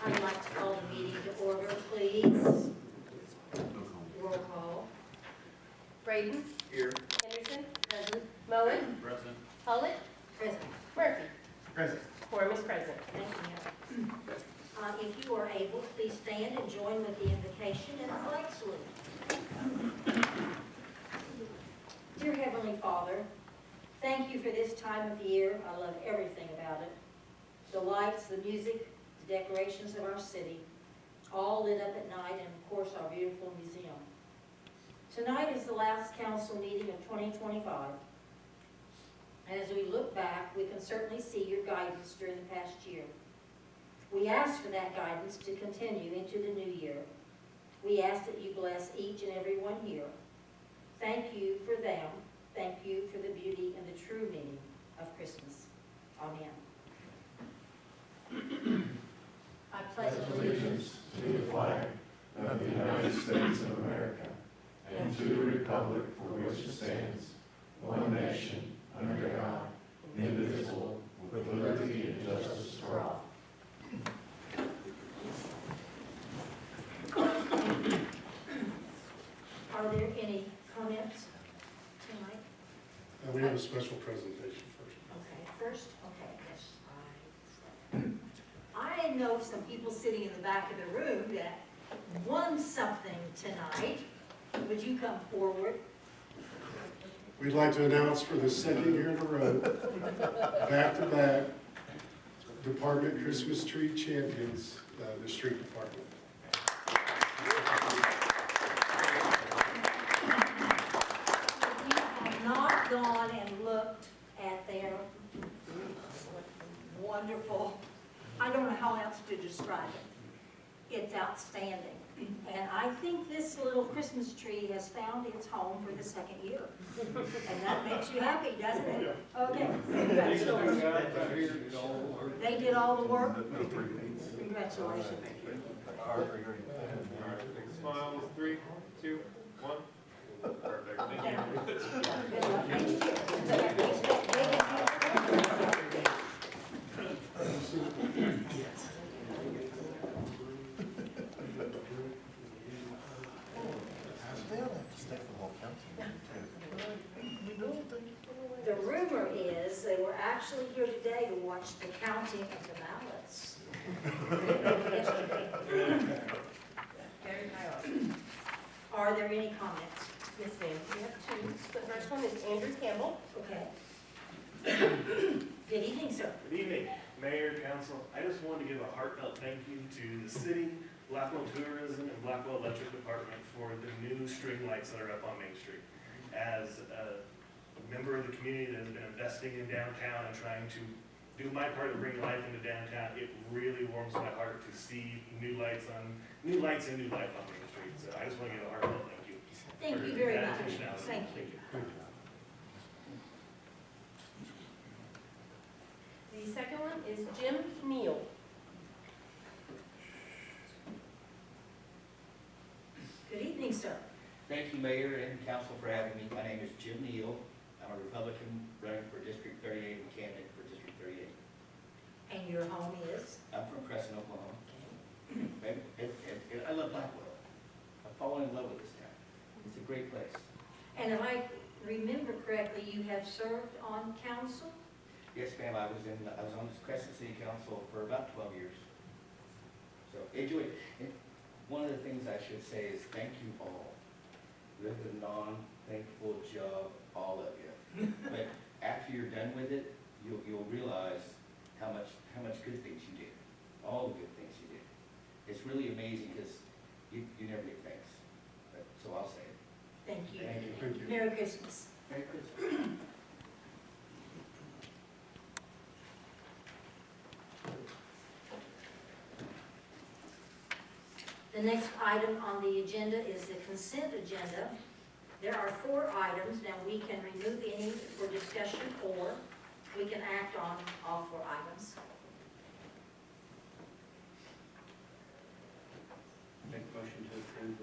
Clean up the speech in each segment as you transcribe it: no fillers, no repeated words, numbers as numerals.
I'd like to call the meeting to order, please. Roll call. Braden. Here. Henderson. Present. Moen. Present. Hullett. Present. Murphy. Present. Quorum is present. Thank you. If you are able, please stand and join with the invocation and the flag salute. Dear Heavenly Father, thank you for this time of year. I love everything about it. The lights, the music, the decorations of our city, all lit up at night, and of course our beautiful museum. Tonight is the last council meeting of 2025. And as we look back, we can certainly see your guidance during the past year. We ask for that guidance to continue into the new year. We ask that you bless each and every one here. Thank you for them. Thank you for the beauty and the true meaning of Christmas. Amen. I pledge allegiance to the flag of the United States of America and to the republic for which it stands, one nation, under God, indivisible, with liberty and justice for all. Are there any comments tonight? We have a special presentation first. Okay, first, okay, yes. I know some people sitting in the back of the room that won something tonight. Would you come forward? We'd like to announce for the second year in a row, back-to-back, Department Christmas Tree Champions, the Street Department. If you have not gone and looked at their wonderful, I don't know how else to describe it. It's outstanding. And I think this little Christmas tree has found its home for the second year. And that makes you happy, doesn't it? Okay. Congratulations. They did all the work. Congratulations. Smiles, 3, 2, 1. Perfect. Thank you. Good luck next year. The rumor is they were actually here today to watch the counting of the ballots. Are there any comments? Yes, ma'am. We have two. The first one is Andrew Campbell. Okay. Good evening, sir. Good evening, Mayor, Council. I just wanted to give a heartfelt thank you to the city, Blackwell Tourism, and Blackwell Electric Department for the new string lights that are up on Main Street. As a member of the community that has been investing in downtown and trying to do my part to bring life into downtown, it really warms my heart to see new lights and new life on Main Street. So I just want to give a heartfelt thank you. Thank for you very that much. intentionality. Thank you. The second one is Jim Neal. Good evening, sir. Thank you, Mayor and Council, for having me. My name is Jim Neal. I'm a Republican running for District 38 and candidate for District 38. And your home is? I'm from Crescent, Oklahoma. I love Blackwell. I've fallen in love with this town. It's a great place. And if I remember correctly, you have served on council? Yes, ma'am, I was on this Crescent City Council for about 12 years. So enjoy it. And one of the things I should say is thank you all. You have a non-thankful job, all of you. But after you're done with it, you'll realize how much good things you did. All the good things you did. It's really amazing because you never get thanks. So I'll say it. Thank you. Thank you. Thank you. Merry Christmas. Merry Christmas. The next item on the agenda is the consent agenda. There are 4 items. Now, we can remove any for discussion, or we can act on all 4 items. Make a motion to approve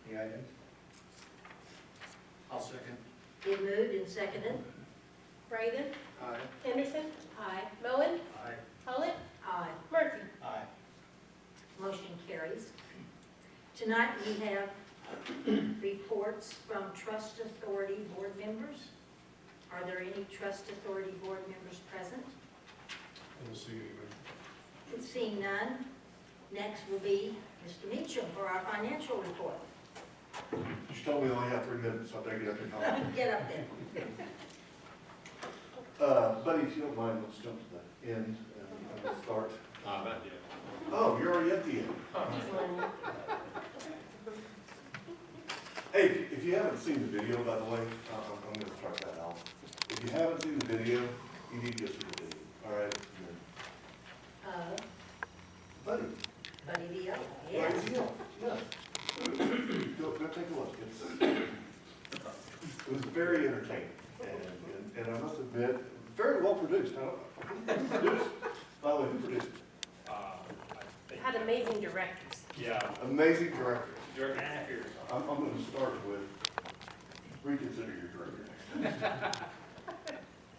the items. I'll second. Been moved and seconded. Braden. Aye. Henderson. Aye. Moen. Aye. Hullett. Tonight we have reports from Trust Authority board members. Are there any Trust Authority board members present? I don't see anyone. Seeing none, next will be Mr. Meacham for our financial report. You told me I only have 3 minutes, so I better get up and comment. Get up there. Buddy, if you don't mind, let's jump to the end and we'll start. Not yet. Oh, you're already at the end. Hey, if you haven't seen the video, by the way, I'm going to start that out. If you haven't seen the video, you need to go see the video, all right? Buddy. Buddy Vio, Yes. yes. Yes. Go take a look. It was very entertaining, and I must admit, very well produced. Who produced? By the way, who produced? It had amazing directors. Yeah, Amazing director. director and half years. I'm going to start with reconsider your director.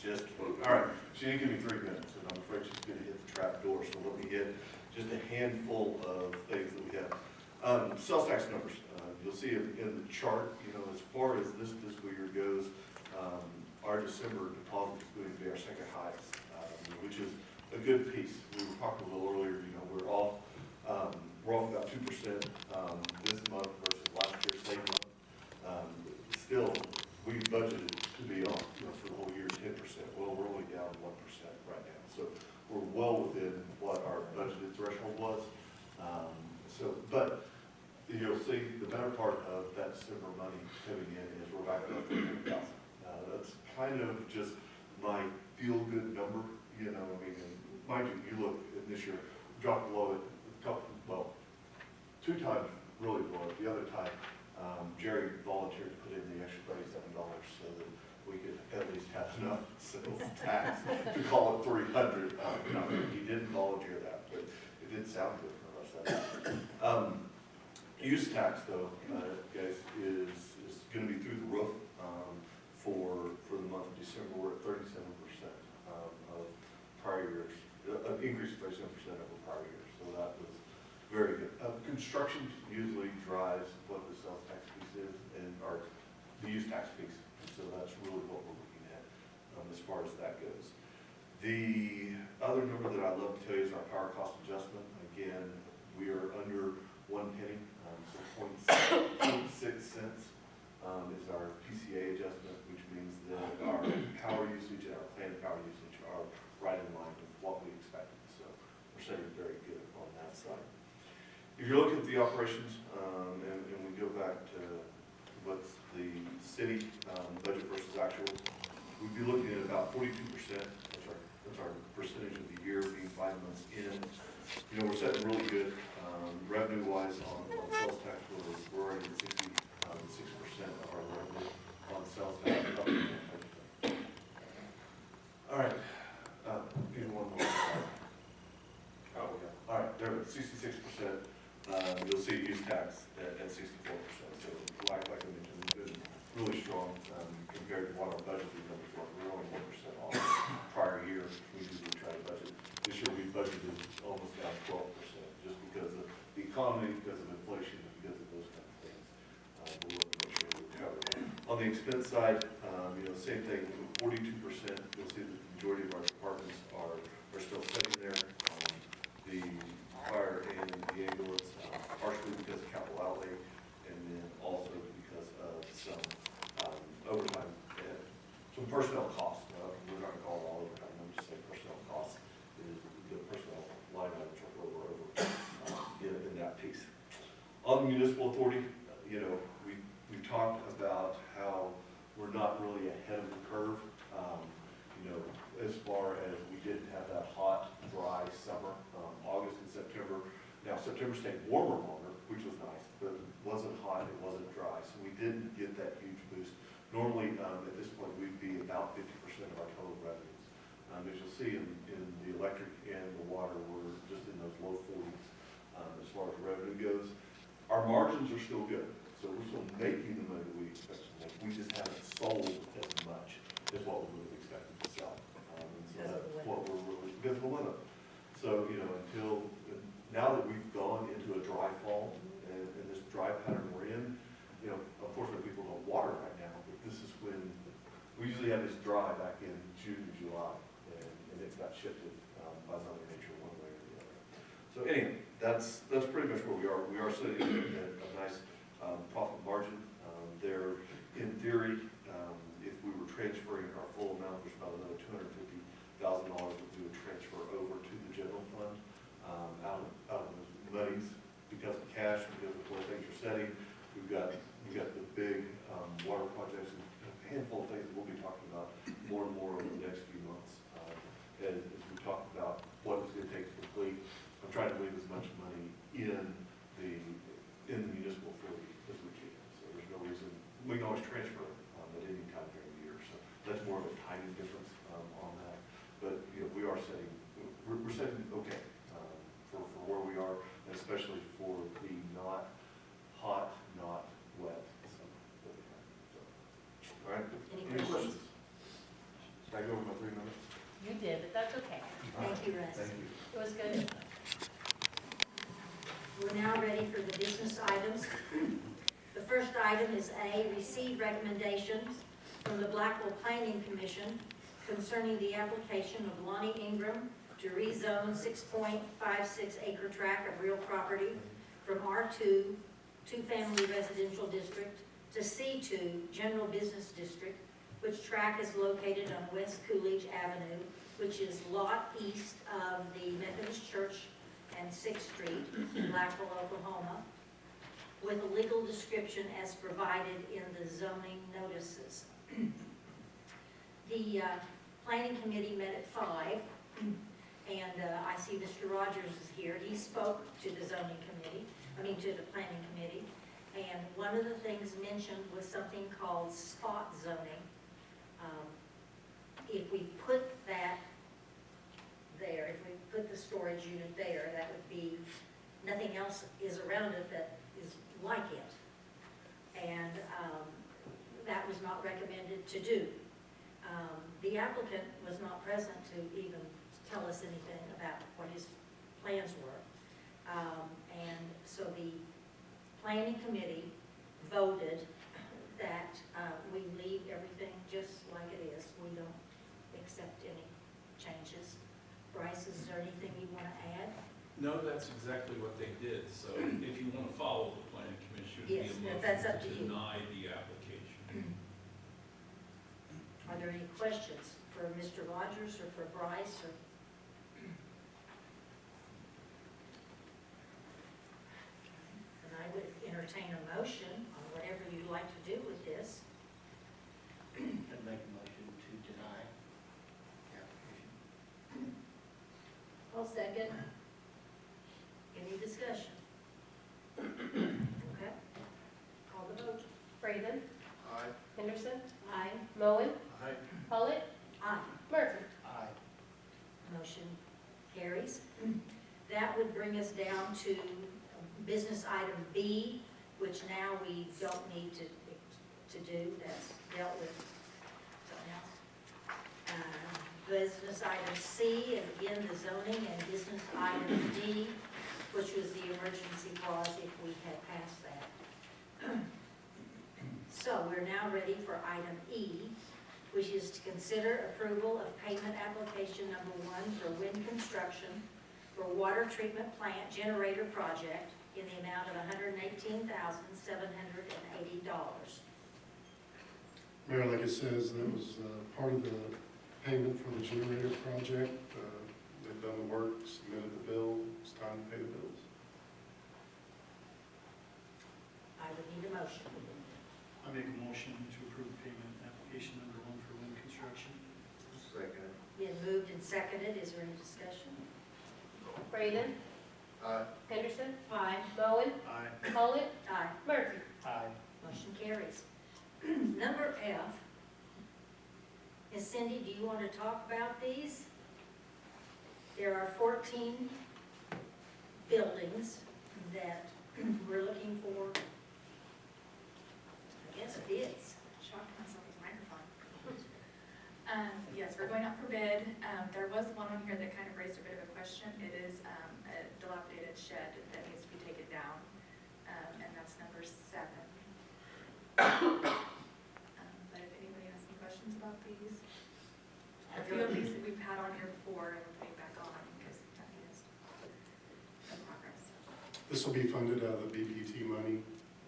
Just kidding. All right, she didn't give me 3 minutes, and I'm afraid she's going to hit the trap door, so let me hit just a handful of things that we have. Sales tax numbers. You'll see in the chart, as far as this fiscal year goes, our December deposit is going to be our second highest, which is a good piece. We were talking a little earlier, we're off about 2% this month versus last year's same month. Still, we budgeted to be off, for the whole year 10%. Well, we're only down 1% right now, so we're well within what our budgeted threshold was. But you'll see the better part of that December money coming in is we're back up to 100,000. That's kind of just my feel-good number, and mind you, you look at this year, dropped below it, well, 2 times really below it. The other time, Jerry volunteered to put in the extra $37 so that we could at least have enough sales tax to call it 300. No, he didn't volunteer that, but it did sound good for us. Use tax, though, guys, is going to be through the roof for the month of December. We're at 37% of prior years, an increase of 37% over prior years. So that was very good. Construction usually drives what the sales tax piece is, or the use tax piece. And so that's really what we're looking at as far as that goes. The other number that I'd love to tell you is our power cost adjustment. Again, we are under 1 penny, so 0.6 cents is our PCA adjustment, which means that our power usage and our planned power usage are right in line with what we expected. So we're sitting very good on that side. If you look at the operations, and we go back to what's the city budget versus actual, we'd be looking at about 42%. That's our percentage of the year being 5 months in. We're sitting really good revenue-wise on sales tax. We're already at 66% of our revenue on sales tax. All right. Give me one more. Oh, yeah. All right, there we go. 66%. You'll see use tax at 64%. So, like I mentioned, we've been really strong compared to what our budgeted numbers were. We're only 1% off prior year. We usually try to budget. This year we budgeted almost down 12%, just because of the economy, because of inflation, and because of those kind of things. We're looking to make sure we cover it. On the expense side, same thing. 42%. You'll see that the majority of our departments are still sitting there. The fire and the ambulance, partially because of capital outlay, and then also because of some overtime, some personnel costs. We're not going to call it all overtime. I'm just saying personnel costs is the personnel line items are where we're over in that piece. On the municipal authority, we talked about how we're not really ahead of the curve. As far as we didn't have that hot, dry summer, August and September. Now, September stayed warmer longer, which was nice, but it wasn't hot, it wasn't dry, so we didn't get that huge boost. Normally, at this point, we'd be about 50% of our total revenues. As you'll see in the electric and the water, we're just in those low 40s as far as revenue goes. Our margins are still good, so we're still making the money that we expected to make. We just haven't sold as much as what we would have expected to sell. So that's what we're really, because of the weather. So, now that we've gone into a dry fall, and this dry dry pattern we're in. You know, unfortunately, people don't water right now, but this is when, we usually have this dry back in June, July, and it got shifted by Mother Nature one way or the other. So anyway, that's pretty much where we are. We are sitting at a nice profit margin. There, in theory, if we were transferring our full amount, there's about another $250,000 that we would transfer over to the general fund out of those monies because of cash, because of where things are setting. We've got the big water projects and a handful of things that we'll be talking about more and more over the next few months. As we talk about what it's going to take to complete, I'm trying to leave as much money in the municipal fleet as we can. So there's no reason, we can always transfer at any time during the year. So that's more of a timing difference on that. But, you know, we're setting okay for where we are, and especially for the not hot, not wet summer that we have. So, all right, Any questions? Did I go over my 3 minutes? You did, but that's okay. Thank you, Russ. Thank you. It was good. We're now ready for the business items. The first item is A, receive recommendations from the Blackwell Planning Commission concerning the application of Lonnie Ingram to rezone 6.56 acre tract of real property from R2, two-family residential district, to C2, general business district, which tract is located on West Coolidge Avenue, which is lot east of the Methodist Church and 6th Street in Blackwell, Oklahoma, with a legal description as provided in the zoning notices. The planning committee met at 5, and I see Mr. Rogers is here. He spoke to the zoning committee, to the planning committee, and one of the things mentioned was something called spot zoning. If we put that there, if we put the storage unit there, that would be, nothing else is around it that is like it. And that was not recommended to do. The applicant was not present to even tell us anything about what his plans were. And so the planning committee voted that we leave everything just like it is. We don't accept any changes. Bryce, is there anything you want to add? No, that's exactly what they did. So if you want to follow the planning commission, Yes, it'd be a that's up motion to to you. deny the application. Are there any questions for Mr. Rogers or for Bryce or? And I would entertain a motion on whatever you'd like to do with this. I'd make a motion to deny the application. I'll second. Any discussion? Okay. Call the vote. Braden, Aye. Henderson, Aye. Moen, Aye. Pollitt, Aye. Murphy. Aye. Motion carries. That would bring us down to business item B, which now we don't need to do. That's dealt with something else. Business item C, and again, the zoning, and business item D, which was the emergency clause if we had passed that. So we're now ready for item E, which is to consider approval of payment application number 1 for wind construction for water treatment plant generator project in the amount of $118,780. Mayor, like it says, that was part of the payment for the generator project. They've done the work, submitted the bill, it's time to pay the bills. I would need a motion. I make a motion to approve payment application number 1 for wind construction. Second. Been moved and seconded, is there any discussion? Braden, Aye. Henderson, Aye. Moen, Aye. Pollitt, Aye. Murphy. Aye. Motion carries. Number F. Is Cindy, do you want to talk about these? There are 14 buildings that we're looking for, I guess, bids. Shock myself with the microphone. Yes, we're going out for bid. There was one on here that kind of raised a bit of a question. It is a dilapidated shed that needs to be taken down, and that's number A few of these that we've had on here before and we're putting back on because nothing is in progress. This will be funded out of the BPT money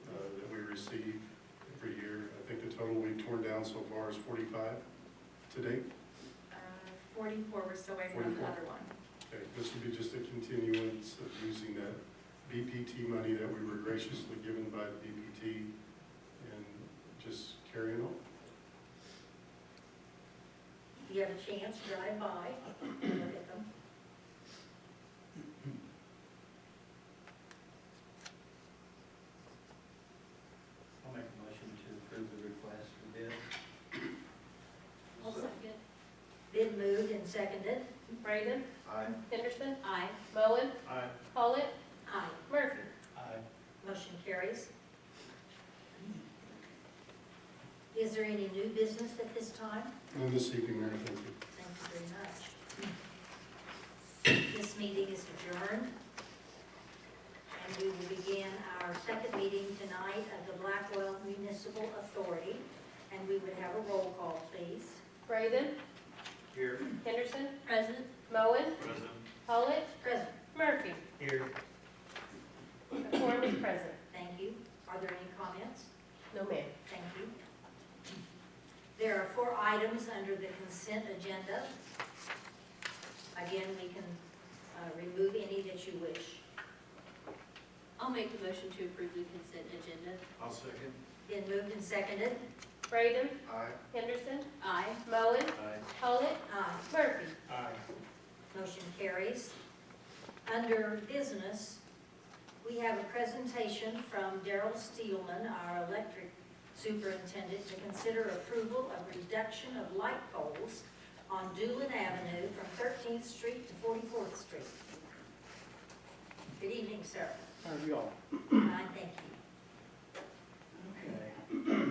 that we receive every year. I think the total we've torn down so far is 45 to date. 44, we're still waiting on the 44. other one. Okay, this will be just a continuance of using that BPT money that we were graciously given by BPT and just carrying on. If you have a chance, drive by, look at them. I'll make a motion to approve the request for bid. I'll second. Been moved and seconded. Braden, Aye. Henderson, Aye. Bowen, Aye. Hollett, Aye. Murphy. Aye. Motion carries. Is there any new business at this time? And this evening, Mayor, thank you. Thank you very much. This meeting is adjourned. And we will begin our second meeting tonight of the Blackwell Municipal Authority. And we would have a roll call, please. Braden, Here. Henderson, President. Bowen, Present. Hollett, Present. Murphy. Here. The quorum is present. Thank you. Are there any comments? No, ma'am. Thank you. There are 4 items under the consent agenda. Again, we can remove any that you wish. I'll make a motion to approve the consent agenda. I'll second. Been moved and seconded. Braden, Aye. Henderson, Aye. Bowen, Aye. Hollett, Aye. Murphy. Aye. Motion carries. Under business, we have a presentation from Daryl Steelman, our electric superintendent, to consider approval of reduction of light poles on Doolin Avenue from 13th Street to 44th Street. Good evening, sir. How are y'all? Fine, thank you. Okay.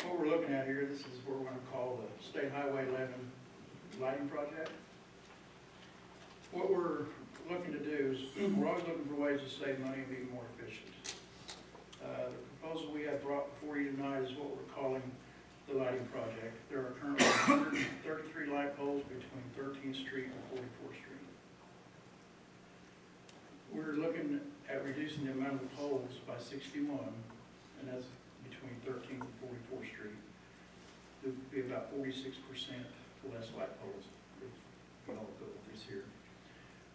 What we're looking at here, this is what we're gonna call the State Highway 11 lighting project. What we're looking to do is, we're always looking for ways to save money and be more efficient. The proposal we have brought before you tonight is what we're calling the lighting project. There are currently 133 light poles between 13th Street and 44th Street. We're looking at reducing the amount of poles by 61, and that's between 13th and 44th Street. It would be about 46% less light poles if we all go with this here.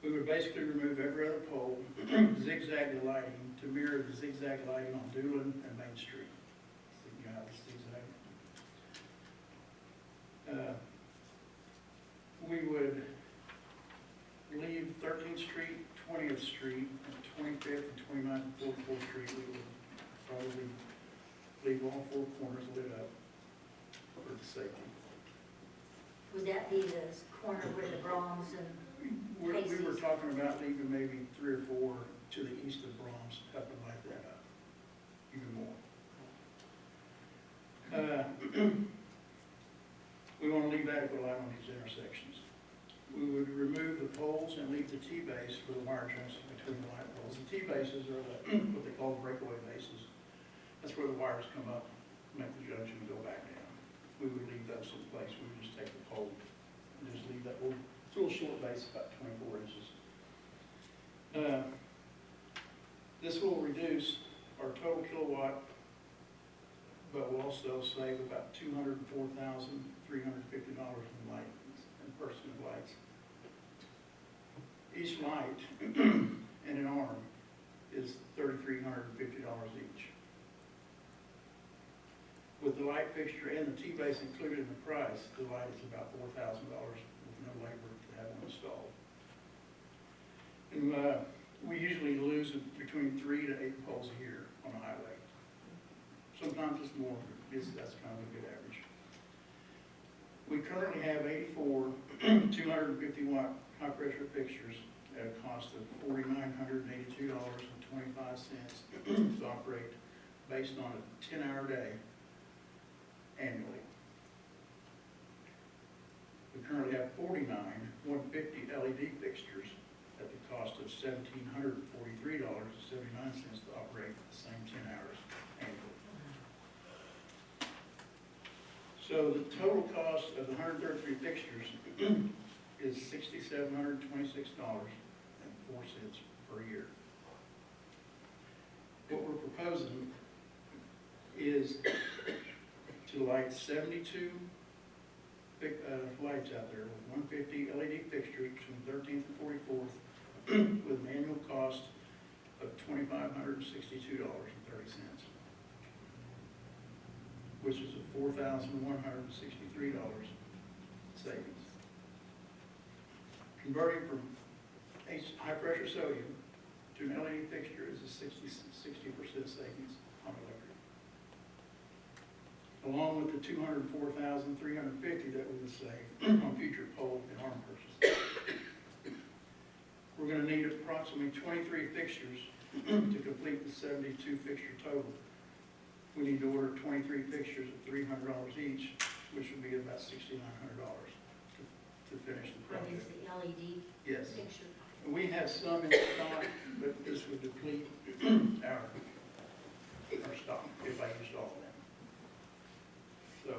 We would basically remove every other pole, zigzag the lighting to mirror the zigzag lighting on Doolin and Main Street. So you have the zigzag. We would leave 13th Street, 20th Street, and 25th and 29th and 44th Street. We would probably leave all 4 corners lit up for the safety. Would that be the corner where the Brahms and We were Casey's? talking about leaving maybe 3 or 4 to the east of Brahms, helping light that up even more. We want to leave adequate light on these intersections. We would remove the poles and leave the T-base for the wire junction between the light poles. The T-bases are what they call breakaway bases. That's where the wires come up, make the junction go back down. We would leave those in place. We would just take the pole and just leave that little short base, about 24 inches. This will reduce our total kilowatt, but will also save about $204,350 in light and person lights. Each light and an arm is $3,350 each. With the light fixture and the T-base included in the price, the light is about $4,000 with no labor to have one installed. And we usually lose between 3 to 8 poles a year on the highway. Sometimes it's more, but that's kind of a good average. We currently have 84 250-watt high-pressure fixtures at a cost of $4,982.25 to operate based on a 10-hour day annually. We currently have 49 150 LED fixtures at the cost of $1,743.79 to operate the same 10 hours annually. So the total cost of the 133 fixtures is $6,726.04 per year. What we're proposing is to light 72 lights out there with 150 LED fixtures between 13th and 44th with an annual cost of $2,562.30, which is a $4,163 savings. Converting from high-pressure sodium to an LED fixture is a 60% savings on electric. Along with the $204,350 that we would save on future pole and arm purchases. We're gonna need approximately 23 fixtures to complete the 72 fixture total. We need to order 23 fixtures at $300 each, which would be about $6,900 to finish the What is project. the LED Yes. picture? And we have some in stock, but this would deplete our stock if I used all of them. So,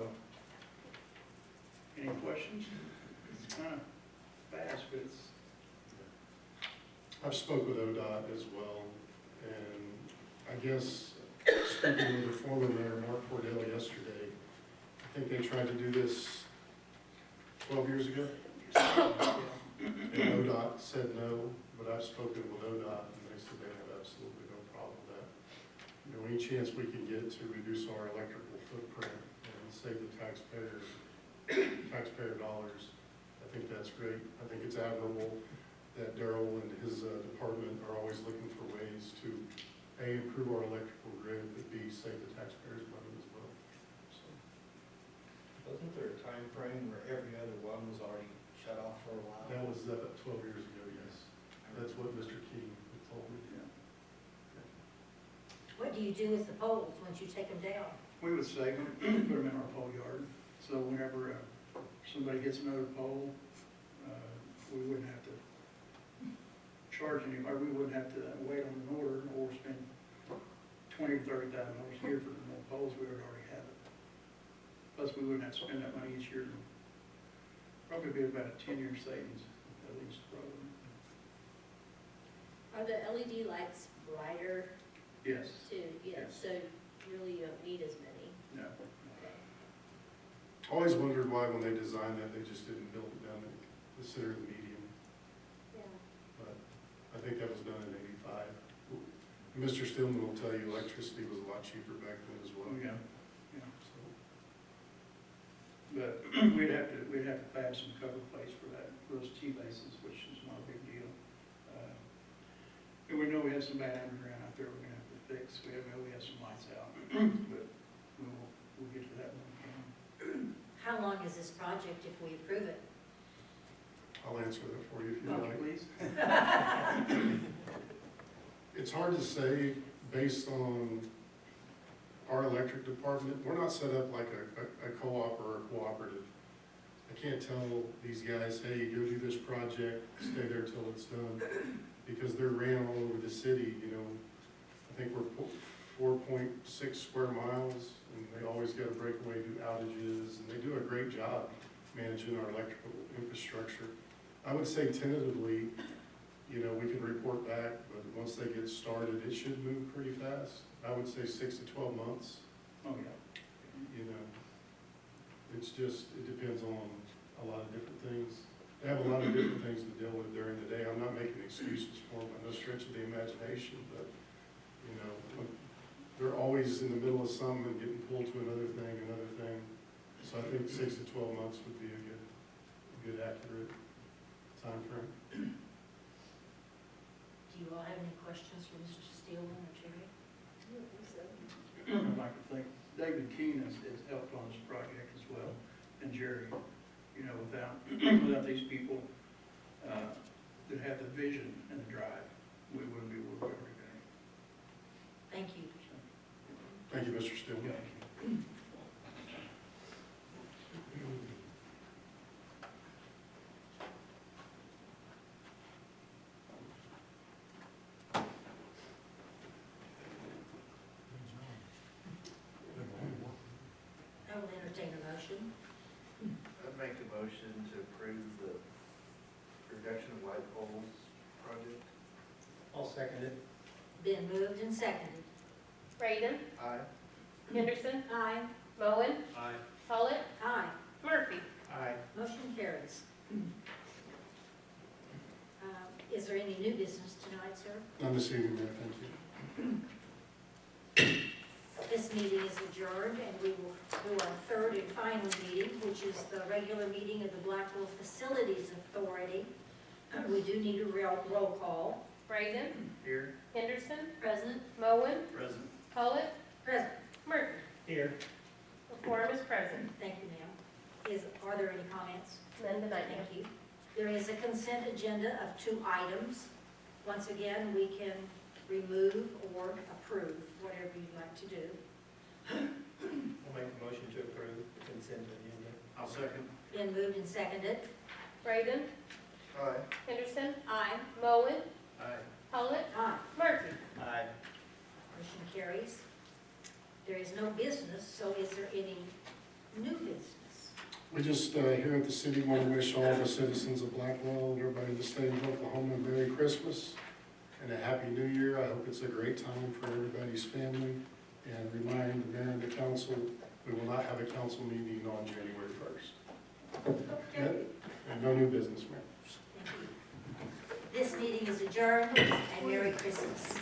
any questions? It's kind of fast, but it's, I've spoke with ODOT as well, and I guess, speaking with the foreman there, Mark Cordell, yesterday, I think they tried to do this 12 years ago. And ODOT said no, but I've spoken with ODOT, and they said they have absolutely no problem with that. You know, any chance we can get to reduce our electrical footprint and save the taxpayer dollars, I think that's great. I think it's admirable that Darrell and his department are always looking for ways to, A, improve our electrical grid, but B, save the taxpayers money as well. So, Wasn't there a time frame where every other one was already shut off for a while? that was 12 years ago, yes. That's what Mr. King had told me. What do you do with the poles once you take them down? we would save them, put them in our pole yard. So whenever somebody gets another pole, we wouldn't have to charge anybody, we wouldn't have to wait on an order or spend $20,000 to $30,000 a year for the more poles, we would already have it. Plus, we wouldn't have to spend that money each year. Probably be about a 10-year savings, at least, probably. Are the LED lights brighter Yes, too? Yeah, Yes. so really you don't need as many. no. Okay. Always wondered why when they designed that, they just didn't build it down the center of the median, Yeah. but I think that was done in '85. Mr. Stillman will tell you electricity was a lot cheaper back then as well. Oh, yeah, yeah. So, But we'd have to fab some cover plates for that, for those T-bases, which is not a big deal. And we know we have some bad underground out there we're gonna have to fix. We have some lights out, but we'll get to that when we can. How long is this project if we approve it? I'll answer that for you if you Okay, like. please. It's hard to say based on our electric department. We're not set up like a co-op or a cooperative. I can't tell these guys, hey, go do this project, stay there till it's done, because they're ran all over the city, you know. I think we're 4.6 square miles, and they always got to break away, do outages, and they do a great job managing our electrical infrastructure. I would say tentatively, you know, we can report back, but once they get started, it should move pretty fast. I would say 6 to 12 months, Oh, yeah. you know. It's just, it depends on a lot of different things. They have a lot of different things to deal with during the day. I'm not making excuses for them by no stretch of the imagination, but, you know, they're always in the middle of something and getting pulled to another thing. So I think 6 to 12 months would be a good accurate time frame. Do you all have any questions for Mr. Steelman or Jerry? I'd like to thank David Keene has helped on this project as well, and Jerry. You know, without these people that have the vision and the drive, we wouldn't be where we are today. Thank you. Thank you, Mr. Stillman. I will entertain a motion? I'd make a motion to approve the reduction of light poles project. I'll second it. Been moved and seconded. Braden, Aye. Henderson, Aye. Moen, Aye. Follett, Aye. Murphy. Aye. Motion carries. Is there any new business tonight, sir? None this evening, Mayor, thank you. This meeting is adjourned, and we will do our third and final meeting, which is the regular meeting of the Blackwell Facilities Authority. We do need a roll call. Braden, Here. Henderson, Present? Moen, Present. Follett, Present. Murphy. Here. The quorum is present. Thank you, ma'am. Are there any comments? None tonight, ma'am. Thank you. There is a consent agenda of 2 items. Once again, we can remove or approve, whatever you'd like to do. I'll make a motion to approve the consent agenda. I'll second. Been moved and seconded. Braden, Aye. Henderson, Aye. Moen, Aye. Follett, Aye. Murphy. Aye. Motion carries. There is no business, so is there any new business? We just, here at the city, want to wish all the citizens of Blackwell and everybody in the state of Oklahoma a Merry Christmas and a Happy New Year. I hope it's a great time for everybody's family. And remind the mayor and the council, we will not have a council meeting on January 1st. Okay. And no new business, Mayor. Thank you. This meeting is adjourned, and Merry Christmas.